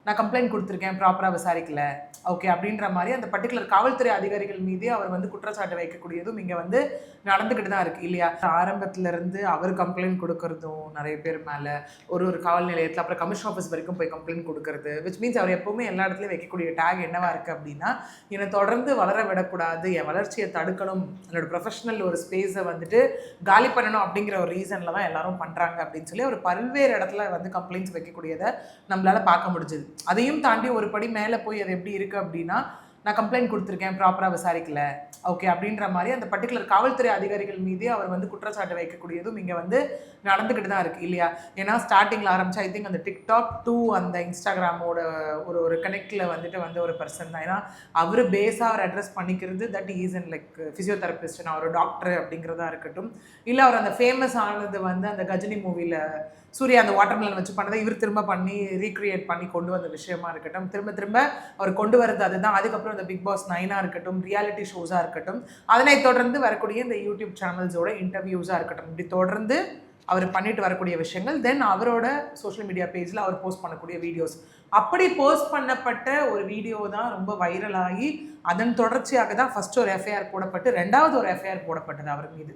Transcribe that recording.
நான் கம்ப்ளைண்ட் கொடுத்துருக்கேன், ப்ராப்பராக விசாரிக்கல, ஓகே அப்படின்ற மாதிரி அந்த பர்டிகுலர் காவல்துறை அதிகாரிகள் மீதே அவர் வந்து குற்றச்சாட்டு வைக்கக்கூடியதும் இங்கே வந்து நடந்துக்கிட்டு தான் இருக்குது இல்லையா? ஆரம்பத்திலேருந்து அவர் கம்ப்ளைண்ட் கொடுக்கறதும் நிறைய பேர் மேலே ஒரு ஒரு காவல் நிலையத்தில், அப்புறம் கமிஷன் ஆஃபீஸ் வரைக்கும் போய் கம்ப்ளைண்ட் கொடுக்கறது, விச் மீன்ஸ் அவர் எப்போவுமே எல்லா இடத்துலையும் வைக்கக்கூடிய டேக் என்னவா இருக்குது அப்படின்னா, என்னை தொடர்ந்து வளர விடக்கூடாது, என் வளர்ச்சியை தடுக்கணும், என்னோட ப்ரொஃபஷனல் ஒரு ஸ்பேஸை வந்துட்டு காலி பண்ணணும் அப்படிங்கிற ஒரு ரீசனில் தான் எல்லாரும் பண்ணுறாங்க அப்படின்னு சொல்லி அவர் பல்வேறு இடத்துல வந்து கம்ப்ளைண்ட்ஸ் வைக்கக்கூடியதை நம்மளால் பார்க்க முடிஞ்சுது. அதையும் தாண்டி ஒரு படி மேலே போய் அது எப்படி இருக்குது அப்படின்னா, நான் கம்ப்ளைண்ட் கொடுத்துருக்கேன், ப்ராப்பராக விசாரிக்கல, ஓகே அப்படின்ற மாதிரி அந்த பர்டிகுலர் காவல்துறை அதிகாரிகள் மீதே அவர் வந்து குற்றச்சாட்டு வைக்கக்கூடியதும் இங்கே வந்து நடந்துக்கிட்டு தான் இருக்குது இல்லையா? ஏன்னா ஸ்டார்டிங்கில் ஆரம்பிச்சு ஐ திங்க் அந்த டிக்டாக் டூ அந்த இன்ஸ்டாகிராமோட ஒரு ஒரு கனெக்டில் வந்துட்டு வந்து ஒரு பர்சன் தான். ஏன்னா அவர் பேஸாக அவர் அட்ரஸ் பண்ணிக்கிறது that is and like physiotherapist, நான் ஒரு டாக்டர் அப்படிங்கிறதா இருக்கட்டும், இல்லை அவர் அந்த ஃபேமஸ் ஆனது வந்து அந்த கஜினி மூவியில் சூர்யா அந்த வாட்டர்மெலன் வச்சு பண்ணதை இவர் திரும்ப பண்ணி ரீக்ரியேட் பண்ணி கொண்டு வந்த விஷயமா இருக்கட்டும், திரும்ப திரும்ப அவர் கொண்டு வரது அதுதான். அதுக்கப்புறம் இந்த பிக் பாஸ் 9 இருக்கட்டும், ரியாலிட்டி ஷோஸாக இருக்கட்டும், அதனை தொடர்ந்து வரக்கூடிய இந்த யூடியூப் சேனல்ஸோட இன்டர்வியூஸாக இருக்கட்டும், இப்படி தொடர்ந்து அவர் பண்ணிட்டு வரக்கூடிய விஷயங்கள், தென் அவரோட சோஷியல் மீடியா பேஜில் அவர் போஸ்ட் பண்ணக்கூடிய வீடியோஸ், அப்படி போஸ்ட் பண்ணப்பட்ட ஒரு வீடியோ தான் ரொம்ப வைரலாகி அதன் தொடர்ச்சியாக தான் ஃபர்ஸ்ட் ஒரு எஃப்ஐஆர் போடப்பட்டு ரெண்டாவது ஒரு எஃப்ஐஆர் போடப்பட்டது அவர் மீது.